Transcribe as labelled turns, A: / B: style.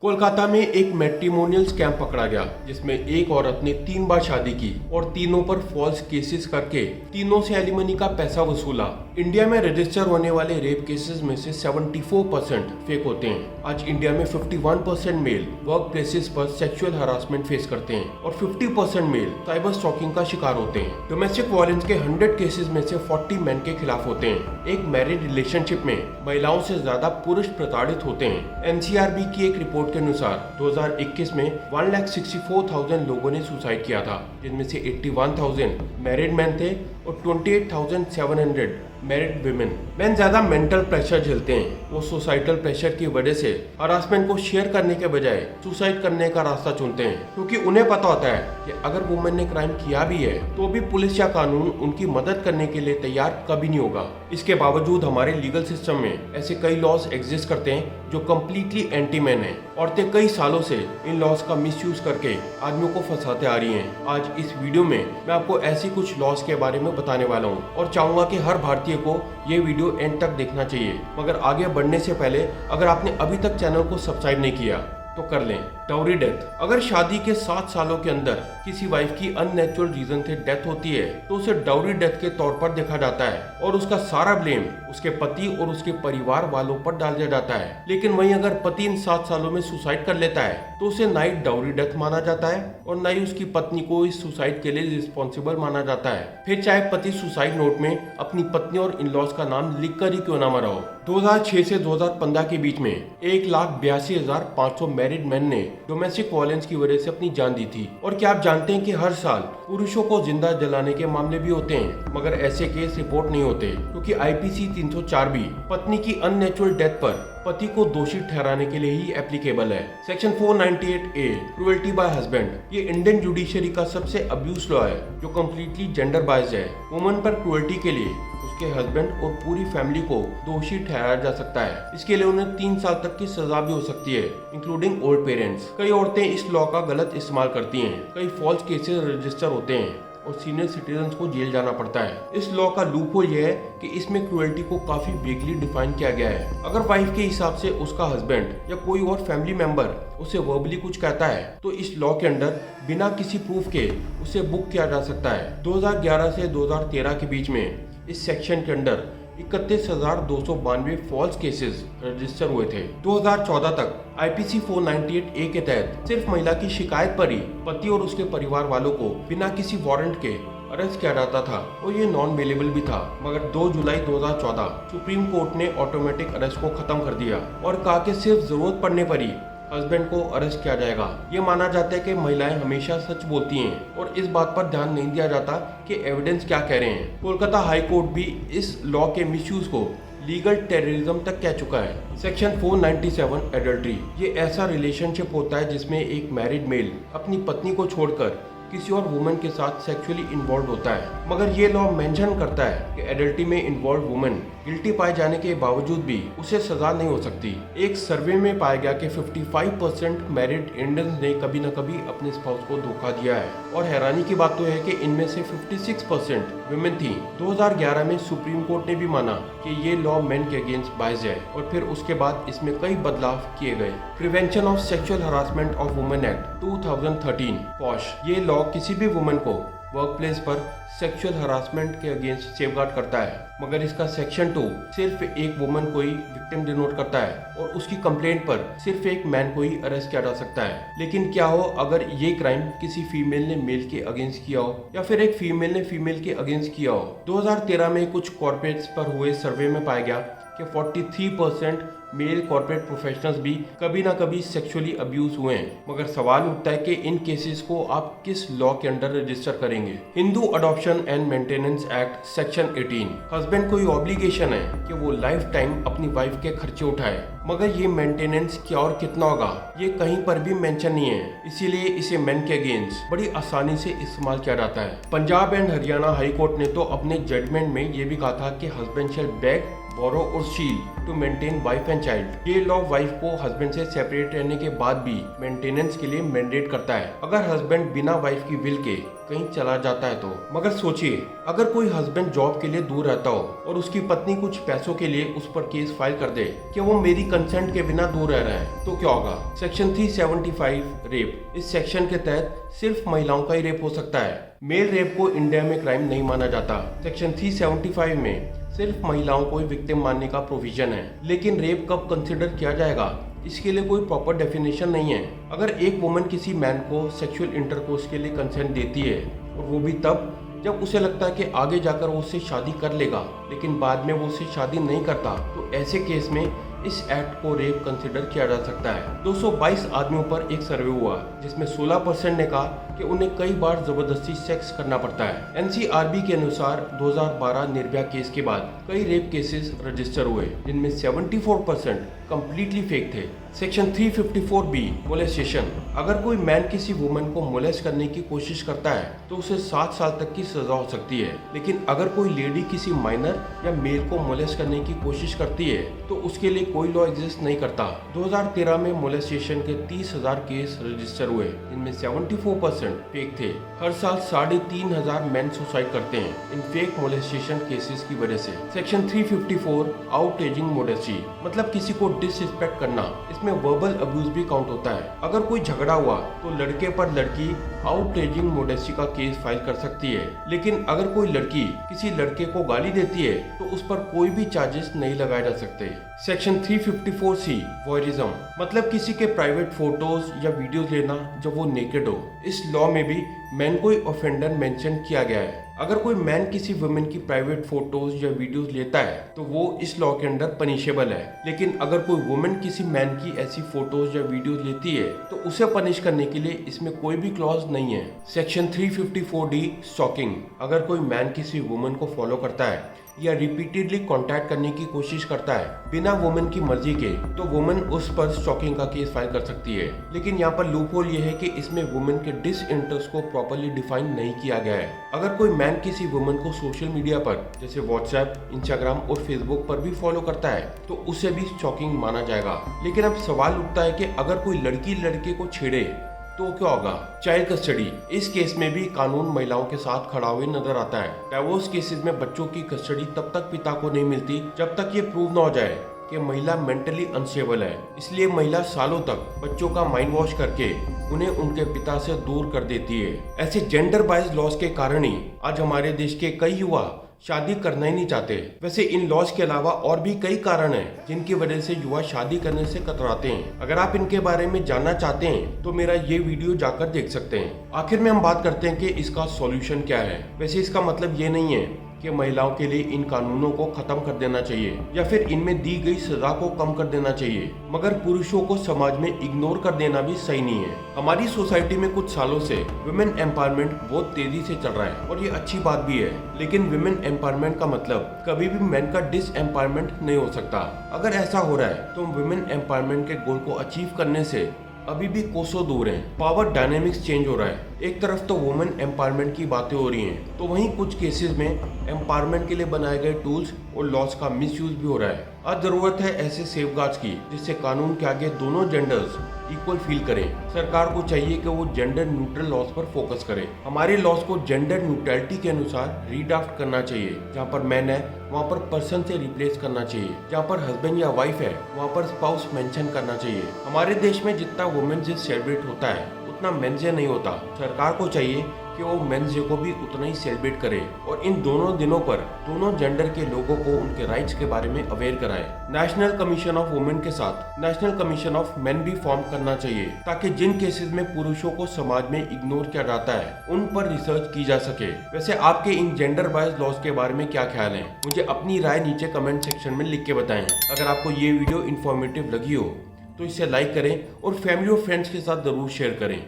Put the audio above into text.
A: कोलकाता में एक matrimonial scam पकड़ा गया जिसमें एक औरत ने 3 बार शादी की और तीनों पर फॉल्स केसेस करके तीनों से एलिमनी का पैसा वसूला। इंडिया में रजिस्टर होने वाले रेप केसेस में से 74% फेक होते हैं। आज इंडिया में 51% मेल वर्क प्लेसेस पर सेक्सुअल हरासमेंट फेस करते हैं और 50% मेल साइबर स्टॉकिंग का शिकार होते हैं। डोमेस्टिक वायलेंस के 100 केसेस में से 40 मेन के खिलाफ होते हैं। एक मैरिड रिलेशनशिप में महिलाओं से ज्यादा पुरुष प्रताड़ित होते हैं। एनसीआरबी की एक रिपोर्ट के अनुसार 2021 में 1,64,000 लोगों ने सुसाइड किया था, जिनमें से 81,000 मैरिड मैन थे और 28,700 मैरिड विमेन। मैन ज्यादा मेंटल प्रेशर झेलते हैं। वो सोसाइटल प्रेशर की वजह से हरासमेंट को शेयर करने के बजाय सुसाइड करने का रास्ता चुनते हैं, क्योंकि उन्हें पता होता है कि अगर वुमेन ने क्राइम किया भी है तो भी पुलिस या कानून उनकी मदद करने के लिए तैयार कभी नहीं होगा। इसके बावजूद हमारे लीगल सिस्टम में ऐसे कई लॉज एग्जिस्ट करते हैं जो कम्प्लीटली एंटी मैन है। औरतें कई सालों से इन लॉज का मिसयूज करके आदमियों को फंसाते आ रही हैं। आज इस वीडियो में मैं आपको ऐसी कुछ लॉज के बारे में बताने वाला हूँ और चाहूंगा कि हर भारतीय को ये वीडियो एंड तक देखना चाहिए। मगर आगे बढ़ने से पहले अगर आपने अभी तक चैनल को सब्सक्राइब नहीं किया तो कर लें। Dowry death. अगर शादी के 7 सालों के अंदर किसी वाइफ की अननेचुरल रीजन से डेथ होती है तो उसे डाउरी डेथ के तौर पर देखा जाता है और उसका सारा ब्लेम उसके पति और उसके परिवार वालों पर डाल दिया जाता है। लेकिन वहीं अगर पति इन 7 सालों में सुसाइड कर लेता है तो उसे ना ही डाउरी डेथ माना जाता है और ना ही उसकी पत्नी को इस सुसाइड के लिए रिस्पॉन्सिबल माना जाता है। फिर चाहे पति सुसाइड नोट में अपनी पत्नी और इन लॉज का नाम लिख कर ही क्यों ना मरा हो। 2006 से 2015 के बीच में 1,82,500 मैरिड मैन ने डोमेस्टिक वायलेंस की वजह से अपनी जान दी थी। और क्या आप जानते हैं कि हर साल पुरुषों को जिंदा जलाने के मामले भी होते हैं, मगर ऐसे केस रिपोर्ट नहीं होते क्योंकि आईपीसी 304 भी पत्नी की अननेचुरल डेथ पर पति को दोषी ठहराने के लिए ही एप्लीकेबल है। Section 498A cruelty bye husband, ये इंडियन जुडिशरी का सबसे अब्यूज लॉ है जो कम्प्लीटली जेंडर बाइज्ड है। वुमन पर क्रुएल्टी के लिए उसके हस्बैंड और पूरी फैमिली को दोषी ठहराया जा सकता है। इसके लिए उन्हें 3 साल तक की सजा भी हो सकती है, इंक्लूडिंग ओल्ड पेरेंट्स। कई औरतें इस लॉ का गलत इस्तेमाल करती हैं। कई फॉल्स केसेस रजिस्टर होते हैं और सीनियर सिटीजन्स को जेल जाना पड़ता है। इस लॉ का लूपहोल यह है कि इसमें क्रुएल्टी को काफी वेगली डिफाइन किया गया है। अगर वाइफ के हिसाब से उसका हस्बैंड या कोई और फैमिली मेंबर उसे वर्बली कुछ कहता है तो इस लॉ के अंडर बिना किसी प्रूफ के उसे बुक किया जा सकता है। 2011 से 2013 के बीच में इस सेक्शन के अंडर 31,292 फॉल्स केसेस रजिस्टर हुए थे। 2014 तक आईपीसी 498A के तहत सिर्फ महिला की शिकायत पर ही पति और उसके परिवार वालों को बिना किसी वारंट के अरेस्ट किया जाता था और ये नॉन बेलेबल भी था। मगर 2 जुलाई 2014 सुप्रीम कोर्ट ने ऑटोमेटिक अरेस्ट को खत्म कर दिया और कहा कि सिर्फ जरूरत पड़ने पर ही हस्बैंड को अरेस्ट किया जाएगा। ये माना जाता है कि महिलाएं हमेशा सच बोलती हैं और इस बात पर ध्यान नहीं दिया जाता कि एविडेंस क्या कह रहे हैं। कोलकाता हाई कोर्ट भी इस लॉ के मिसयूज को लीगल टेररिज्म तक कह चुका है। सेक्शन 497 एडल्ट्री, ये ऐसा रिलेशनशिप होता है जिसमें एक मैरिड मेल अपनी पत्नी को छोड़कर किसी और वुमन के साथ सेक्सुअली इन्वॉल्व होता है। मगर ये लॉ मेंशन करता है कि एडल्टी में इन्वॉल्व वुमन गिल्टी पाए जाने के बावजूद भी उसे सजा नहीं हो सकती। एक सर्वे में पाया गया कि 55% मैरिड इंडियंस ने कभी न कभी अपने स्पाउस को धोखा दिया है और हैरानी की बात तो है कि इनमें से 56% वुमेन थी। 2011 में सुप्रीम कोर्ट ने भी माना कि ये लॉ मेन के अगेंस्ट बाइज्ड है और फिर उसके बाद इसमें कई बदलाव किए गए। Prevention of sexual harassment of women act 2013 posh, ये लॉ किसी भी वुमन को वर्क प्लेस पर सेक्सुअल हरासमेंट के अगेंस्ट सेफगार्ड करता है। मगर इसका सेक्शन 2 सिर्फ एक वुमन को ही विक्टिम डिनोट करता है और उसकी कंप्लेंट पर सिर्फ एक मैन को ही अरेस्ट किया जा सकता है। लेकिन क्या हो अगर ये क्राइम किसी फीमेल ने मेल के अगेंस्ट किया हो या फिर एक फीमेल ने फीमेल के अगेंस्ट किया हो। 2013 में कुछ कॉर्पोरेट्स पर हुए सर्वे में पाया गया कि 43% मेल कॉर्पोरेट प्रोफेशनल्स भी कभी ना कभी सेक्सुअली अब्यूज हुए हैं। मगर सवाल उठता है कि इन केसेस को आप किस लॉ के अंडर रजिस्टर करेंगे। Hindu adoption and maintenance act section 18, husband को ये ऑब्लिगेशन है कि वो लाइफ टाइम अपनी वाइफ के खर्चे उठाए, मगर ये मेंटेनेंस क्या और कितना होगा ये कहीं पर भी मेंशन नहीं है। इसीलिए इसे मेन के अगेंस्ट बड़ी आसानी से इस्तेमाल किया जाता है। Punjab and Haryana high court ने तो अपने जजमेंट में ये भी कहा था कि हस्बैंड शैल बेग बोरो और steal to maintain wife and child. ये लॉ वाइफ को हस्बैंड से सेपरेट रहने के बाद भी मेंटेनेंस के लिए मैंडेट करता है अगर हस्बैंड बिना वाइफ की विल के कहीं चला जाता है तो। मगर सोचिए, अगर कोई हस्बैंड जॉब के लिए दूर रहता हो और उसकी पत्नी कुछ पैसों के लिए उस पर केस फाइल कर दे कि वो मेरी कंसेंट के बिना दूर रह रहा है, तो क्या होगा? Section 375 rape. इस सेक्शन के तहत सिर्फ महिलाओं का ही रेप हो सकता है। मेल रेप को इंडिया में क्राइम नहीं माना जाता। सेक्शन 375 में सिर्फ महिलाओं को ही विक्टिम मानने का प्रोविजन है। लेकिन रेप कब कंसिडर किया जाएगा, इसके लिए कोई प्रॉपर डेफिनेशन नहीं है। अगर एक वुमन किसी मैन को सेक्सुअल इंटरकोर्स के लिए कंसेंट देती है और वो भी तब जब उसे लगता है कि आगे जाकर वो उससे शादी कर लेगा, लेकिन बाद में वो उससे शादी नहीं करता, तो ऐसे केस में इस एक्ट को रेप कंसिडर किया जा सकता है। 222 आदमियों पर एक सर्वे हुआ जिसमें 16% ने कहा कि उन्हें कई बार जबरदस्ती सेक्स करना पड़ता है। एनसीआरबी के अनुसार 2012 निर्भया केस के बाद कई रेप केसेस रजिस्टर हुए जिनमें 74% कम्प्लीटली फेक थे। Section 354B molestation. अगर कोई मैन किसी वुमन को मोलेस्ट करने की कोशिश करता है तो उसे 7 साल तक की सजा हो सकती है। लेकिन अगर कोई लेडी किसी माइनर या मेल को मोलेस्ट करने की कोशिश करती है तो उसके लिए कोई लॉ एग्जिस्ट नहीं करता। 2013 में मोलेस्टेशन के 30,000 केस रजिस्टर हुए जिनमें 74% फेक थे। हर साल 3,500 मैन सुसाइड करते हैं इन फेक मोलेस्टेशन केसेस की वजह से। सेक्शन 354 आउटरेजिंग मोडेस्टी, मतलब किसी को डिसरिस्पेक्ट करना। इसमें वर्बल अब्यूज भी काउंट होता है। अगर कोई झगड़ा हुआ तो लड़के पर लड़की आउटरेजिंग मोडेस्टी का केस फाइल कर सकती है। लेकिन अगर कोई लड़की किसी लड़के को गाली देती है तो उस पर कोई भी चार्जेस नहीं लगाए जा सकते। सेक्शन 354C वॉयरिज्म, मतलब किसी के प्राइवेट फोटोज या वीडियोस लेना जब वो नेकेड हो। इस लॉ में भी मैन को ही ऑफेंडर मेंशन किया गया है। अगर कोई मैन किसी वुमेन की प्राइवेट फोटोज या वीडियोस लेता है तो वो इस लॉ के अंडर पनिशेबल है। लेकिन अगर कोई वुमेन किसी मैन की ऐसी फोटोज या वीडियोस लेती है तो उसे पनिश करने के लिए इसमें कोई भी क्लॉज नहीं है। सेक्शन 354D स्टॉकिंग, अगर कोई मैन किसी वुमन को फॉलो करता है या रिपीटेडली कांटेक्ट करने की कोशिश करता है बिना वुमन की मर्जी के, तो वुमन उस पर स्टॉकिंग का केस फाइल कर सकती है। लेकिन यहाँ पर लूपहोल ये है कि इसमें वुमन के डिसइंटरेस्ट को प्रॉपर्ली डिफाइन नहीं किया गया है। अगर कोई मैन किसी वुमन को सोशल मीडिया पर जैसे व्हाट्सएप, इंस्टाग्राम और फेसबुक पर भी फॉलो करता है तो उसे भी स्टॉकिंग माना जाएगा। लेकिन अब सवाल उठता है कि अगर कोई लड़की लड़के को छेड़े तो क्या होगा? Child custody. इस केस में भी कानून महिलाओं के साथ खड़ा हुए नजर आता है। डाइवोर्स केसेस में बच्चों की कस्टडी तब तक पिता को नहीं मिलती जब तक ये प्रूव न हो जाए कि महिला मेंटली अनस्टेबल है। इसलिए महिला सालों तक बच्चों का माइंड वॉश करके उन्हें उनके पिता से दूर कर देती है। ऐसे जेंडर बायस लॉज के कारण ही आज हमारे देश के कई युवा शादी करना ही नहीं चाहते। वैसे इन लॉज के अलावा और भी कई कारण हैं जिनकी वजह से युवा शादी करने से कतराते हैं। अगर आप इनके बारे में जानना चाहते हैं तो मेरा ये वीडियो जाकर देख सकते हैं। आखिर में हम बात करते हैं कि इसका सॉल्यूशन क्या है। वैसे इसका मतलब ये नहीं है कि महिलाओं के लिए इन कानूनों को खत्म कर देना चाहिए या फिर इनमें दी गई सजा को कम कर देना चाहिए, मगर पुरुषों को समाज में इग्नोर कर देना भी सही नहीं है। हमारी सोसाइटी में कुछ सालों से वुमेन एम्पावरमेंट बहुत तेजी से चल रहा है और ये अच्छी बात भी है। लेकिन वुमेन एम्पावरमेंट का मतलब कभी भी मैन का डिस एम्पावरमेंट नहीं हो सकता। अगर ऐसा हो रहा है तो वुमेन एम्पावरमेंट के गोल को अचीव करने से अभी भी कोसों दूर हैं। पावर डायनेमिक्स चेंज हो रहा है। एक तरफ तो वुमेन एम्पावरमेंट की बातें हो रही हैं, तो वहीं कुछ केसेस में एम्पावरमेंट के लिए बनाए गए टूल्स और लॉज का मिसयूज भी हो रहा है। आज जरूरत है ऐसे सेफगार्ड्स की जिससे कानून के आगे दोनों जेंडर्स इक्वल फील करें। सरकार को चाहिए कि वो जेंडर न्यूट्रल लॉज पर फोकस करे। हमारे लॉज को जेंडर न्यूट्रलिटी के अनुसार रीड्राफ्ट करना चाहिए। जहाँ पर मैन है वहाँ पर पर्सन से रिप्लेस करना चाहिए। जहाँ पर हस्बैंड या वाइफ है वहाँ पर स्पाउस मेंशन करना चाहिए। हमारे देश में जितना वुमेन्स डे सेलिब्रेट होता है उतना मेंस डे नहीं होता। सरकार को चाहिए कि वो मेंस डे को भी उतना ही सेलिब्रेट करे और इन दोनों दिनों पर दोनों जेंडर के लोगों को उनके राइट्स के बारे में अवेयर कराए। नेशनल कमीशन ऑफ वुमेन के साथ नेशनल कमीशन ऑफ मेन भी फॉर्म करना चाहिए ताकि जिन केसेस में पुरुषों को समाज में इग्नोर किया जाता है उन पर रिसर्च की जा सके। वैसे आपके इन जेंडर बायस लॉज के बारे में क्या ख्याल है, मुझे अपनी राय नीचे कमेंट सेक्शन में लिख के बताएं। अगर आपको ये वीडियो इन्फॉर्मेटिव लगी हो तो इसे लाइक करें और फैमिली और फ्रेंड्स के साथ जरूर शेयर करें।